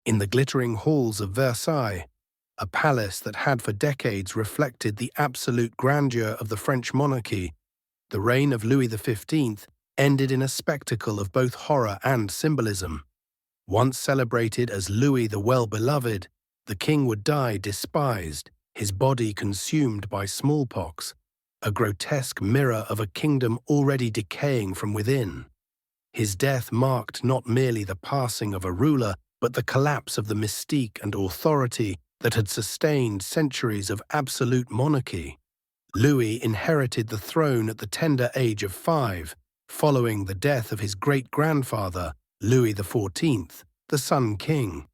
In the glittering halls of Versailles, a palace that had for decades reflected the absolute grandeur of the French monarchy, the reign of Louis XV ended in a spectacle of both horror and symbolism. Once celebrated as Louis the Well-Beloved, the king would die despised, his body consumed by smallpox, a grotesque mirror of a kingdom already decaying from within. His death marked not merely the passing of a ruler, but the collapse of the mystique and authority that had sustained centuries of absolute monarchy. Louis inherited the throne at the tender age of 5, following the death of his great-grandfather, Louis XIV, the Sun King.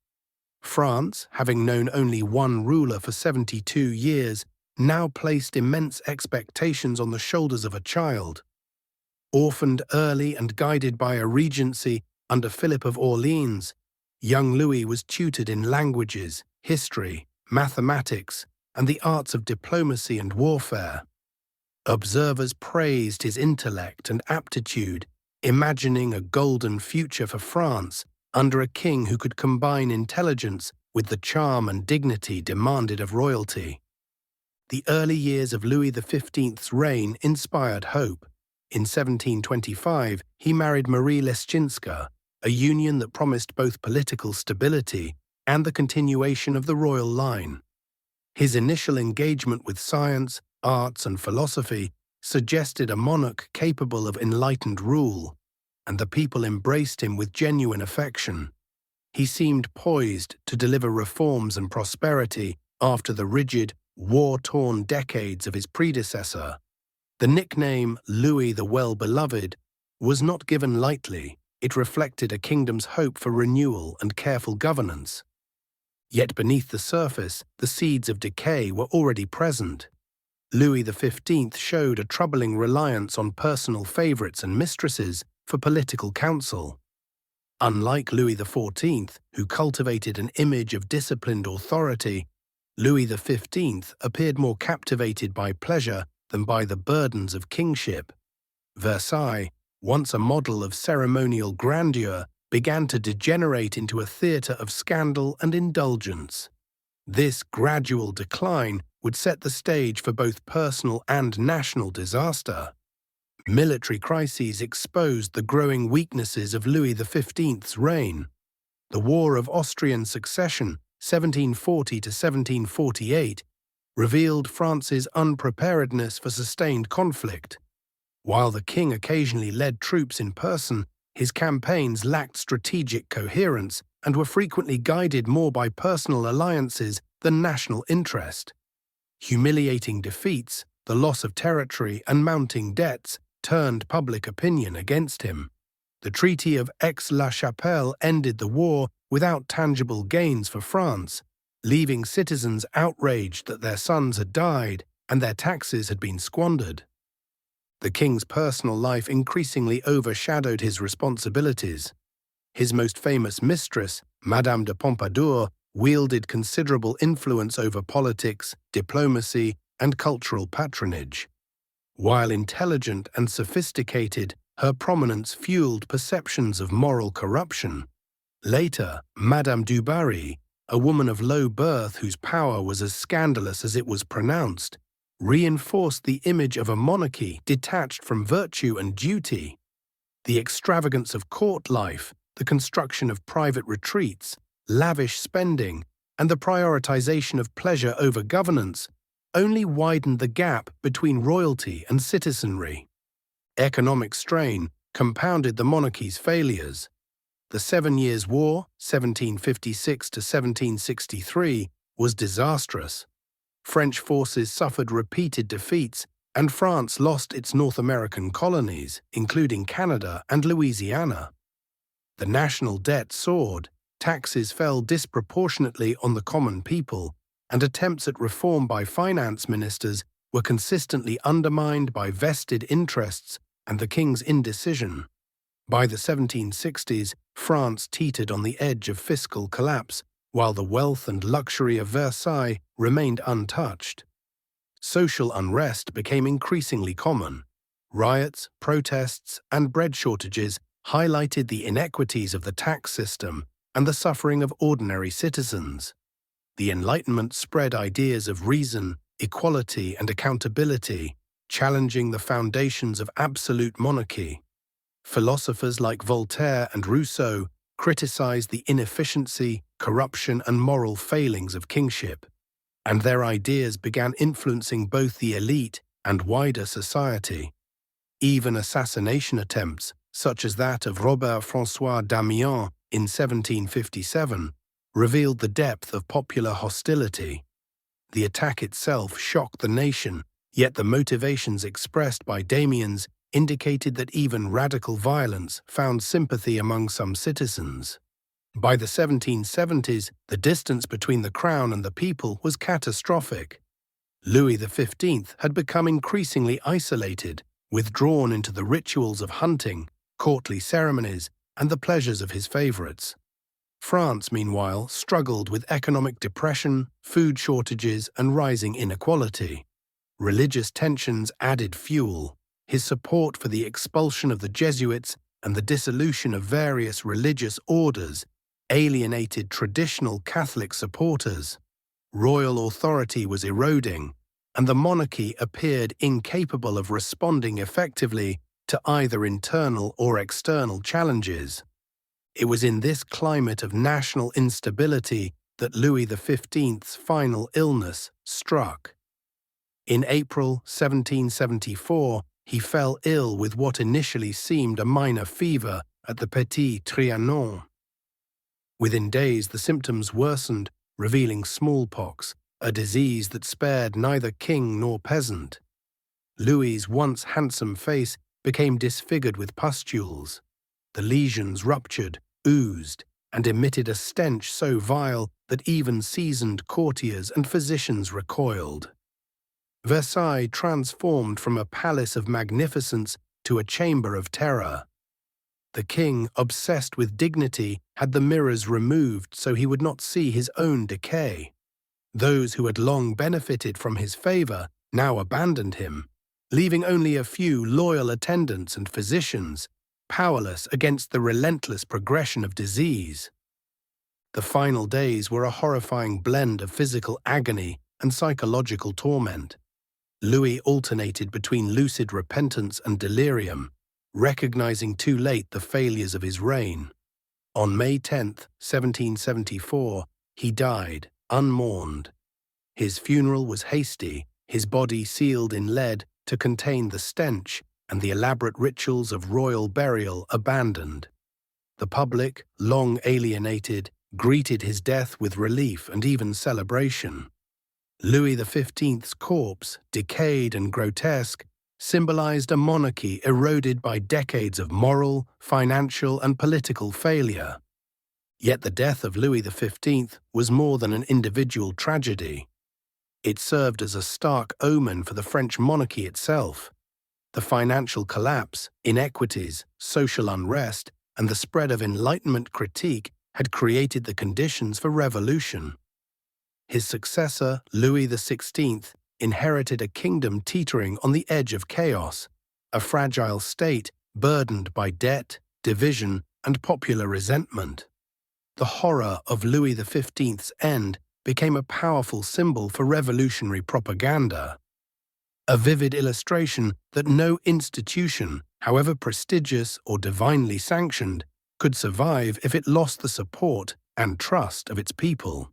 France, having known only one ruler for 72 years, now placed immense expectations on the shoulders of a child. Orphaned early and guided by a regency under Philip of Orleans, young Louis was tutored in languages, history, mathematics, and the arts of diplomacy and warfare. Observers praised his intellect and aptitude, imagining a golden future for France under a king who could combine intelligence with the charm and dignity demanded of royalty. The early years of Louis XV's reign inspired hope. In 1725, he married Marie Leschinska, a union that promised both political stability and the continuation of the royal line. His initial engagement with science, arts, and philosophy suggested a monarch capable of enlightened rule, and the people embraced him with genuine affection. He seemed poised to deliver reforms and prosperity after the rigid, war-torn decades of his predecessor. The nickname Louis the Well-Beloved was not given lightly. It reflected a kingdom's hope for renewal and careful governance. Yet beneath the surface, the seeds of decay were already present. Louis XV showed a troubling reliance on personal favorites and mistresses for political counsel. Unlike Louis XIV, who cultivated an image of disciplined authority, Louis XV appeared more captivated by pleasure than by the burdens of kingship. Versailles, once a model of ceremonial grandeur, began to degenerate into a theatre of scandal and indulgence. This gradual decline would set the stage for both personal and national disaster. Military crises exposed the growing weaknesses of Louis XV's reign. The War of Austrian Succession, 1740 to 1748, revealed France's unpreparedness for sustained conflict. While the king occasionally led troops in person, his campaigns lacked strategic coherence and were frequently guided more by personal alliances than national interest. Humiliating defeats, the loss of territory, and mounting debts turned public opinion against him. The Treaty of Aix-la-Chapelle ended the war without tangible gains for France, leaving citizens outraged that their sons had died and their taxes had been squandered. The king's personal life increasingly overshadowed his responsibilities. His most famous mistress, Madame de Pompadour, wielded considerable influence over politics, diplomacy, and cultural patronage. While intelligent and sophisticated, her prominence fueled perceptions of moral corruption. Later, Madame du Barry, a woman of low birth whose power was as scandalous as it was pronounced, reinforced the image of a monarchy detached from virtue and duty. The extravagance of court life, the construction of private retreats, lavish spending, and the prioritization of pleasure over governance only widened the gap between royalty and citizenry. Economic strain compounded the monarchy's failures. The 7 Years' War, 1756 to 1763, was disastrous. French forces suffered repeated defeats, and France lost its North American colonies, including Canada and Louisiana. The national debt soared, taxes fell disproportionately on the common people, and attempts at reform by finance ministers were consistently undermined by vested interests and the king's indecision. By the 1760s, France teetered on the edge of fiscal collapse, while the wealth and luxury of Versailles remained untouched. Social unrest became increasingly common. Riots, protests, and bread shortages highlighted the inequities of the tax system and the suffering of ordinary citizens. The Enlightenment spread ideas of reason, equality, and accountability, challenging the foundations of absolute monarchy. Philosophers like Voltaire and Rousseau criticized the inefficiency, corruption, and moral failings of kingship, and their ideas began influencing both the elite and wider society. Even assassination attempts, such as that of Robert-François Damiens in 1757, revealed the depth of popular hostility. The attack itself shocked the nation, yet the motivations expressed by Damiens indicated that even radical violence found sympathy among some citizens. By the 1770s, the distance between the crown and the people was catastrophic. Louis XV had become increasingly isolated, withdrawn into the rituals of hunting, courtly ceremonies, and the pleasures of his favorites. France, meanwhile, struggled with economic depression, food shortages, and rising inequality. Religious tensions added fuel. His support for the expulsion of the Jesuits and the dissolution of various religious orders alienated traditional Catholic supporters. Royal authority was eroding, and the monarchy appeared incapable of responding effectively to either internal or external challenges. It was in this climate of national instability that Louis XV's final illness struck. In April 1774, he fell ill with what initially seemed a minor fever at the Petit Trianon. Within days, the symptoms worsened, revealing smallpox, a disease that spared neither king nor peasant. Louis's once handsome face became disfigured with pustules. The lesions ruptured, oozed, and emitted a stench so vile that even seasoned courtiers and physicians recoiled. Versailles transformed from a palace of magnificence to a chamber of terror. The king, obsessed with dignity, had the mirrors removed so he would not see his own decay. Those who had long benefited from his favor now abandoned him, leaving only a few loyal attendants and physicians, powerless against the relentless progression of disease. The final days were a horrifying blend of physical agony and psychological torment. Louis alternated between lucid repentance and delirium, recognizing too late the failures of his reign. On May 10, 1774, he died, unmourned. His funeral was hasty, his body sealed in lead to contain the stench, and the elaborate rituals of royal burial abandoned. The public, long alienated, greeted his death with relief and even celebration. Louis XV's corpse, decayed and grotesque, symbolized a monarchy eroded by decades of moral, financial, and political failure. Yet the death of Louis XV was more than an individual tragedy. It served as a stark omen for the French monarchy itself. The financial collapse, inequities, social unrest, and the spread of Enlightenment critique had created the conditions for revolution. His successor, Louis XVI, inherited a kingdom teetering on the edge of chaos, a fragile state burdened by debt, division, and popular resentment. The horror of Louis XV's end became a powerful symbol for revolutionary propaganda, a vivid illustration that no institution, however prestigious or divinely sanctioned, could survive if it lost the support and trust of its people.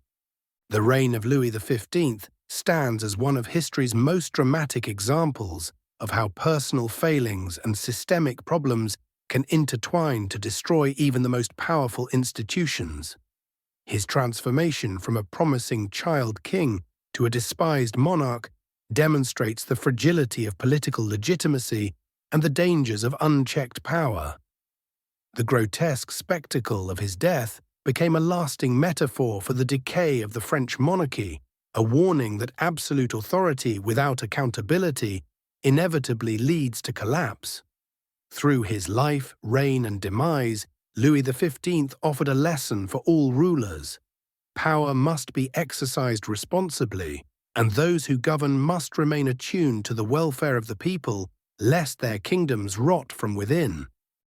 The reign of Louis XV stands as one of history's most dramatic examples of how personal failings and systemic problems can intertwine to destroy even the most powerful institutions. His transformation from a promising child king to a despised monarch demonstrates the fragility of political legitimacy and the dangers of unchecked power. The grotesque spectacle of his death became a lasting metaphor for the decay of the French monarchy, a warning that absolute authority without accountability inevitably leads to collapse. Through his life, reign, and demise, Louis XV offered a lesson for all rulers. Power must be exercised responsibly, and those who govern must remain attuned to the welfare of the people, lest their kingdoms rot from within.